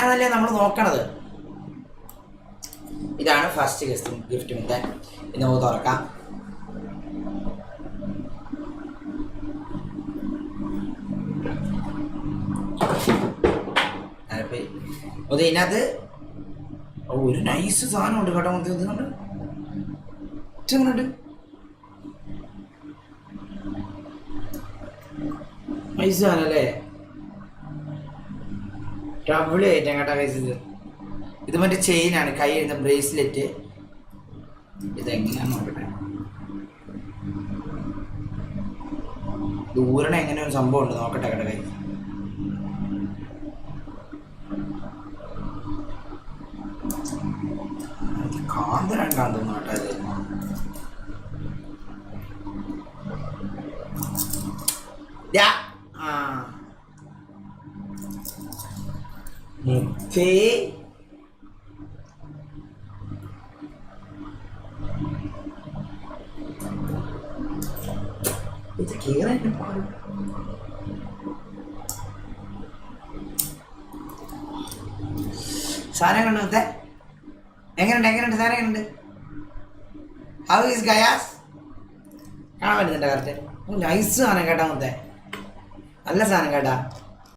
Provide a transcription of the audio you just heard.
ഇതാണെന്നല്ലേ നമ്മൾ നോക്കണത്. ഇതാണ് ഫസ്റ്റ് ഗിഫ്റ്റ് മുത്തേ. ഇത് നമുക്ക് തുറക്കാം. അത് ഇതിനകത്ത് ഒരു നൈസ് സാധനം ഉണ്ട് കേട്ടോ. മുത്തേ ഇത് കണ്ട് ഇഷ്ടങ്ങളുണ്ട്. നൈസ് സാധനം അല്ലേ? ഡബിളി ഐറ്റം കേട്ടോ കൈസ്. ഇത് മറ്റേ ചെയിനാണ്, കൈ എഴുതുന്ന ബ്രേസ്ലെറ്റ്. ഇതെങ്ങനെയാന്ന് നോക്കട്ടെ. ദൂരണ എങ്ങനെ ഒരു സംഭവം ഉണ്ട് നോക്കട്ടെ കേട്ടോ കൈ. കാന്തരാൻ കാന്തോന്നു കേട്ടോ ഇത്. മുത്തേ ഇത് കേറാൻ സാധനം കണ്ടു മുത്തേ. എങ്ങനെയുണ്ട് സാധനം എങ്ങനെയുണ്ട്? How is guys? കാണാൻ പറ്റുന്നുണ്ട് കറക്റ്റ്. നൈസ് സാധനം കേട്ടാ മുത്തേ, നല്ല സാധനം കേട്ടാ.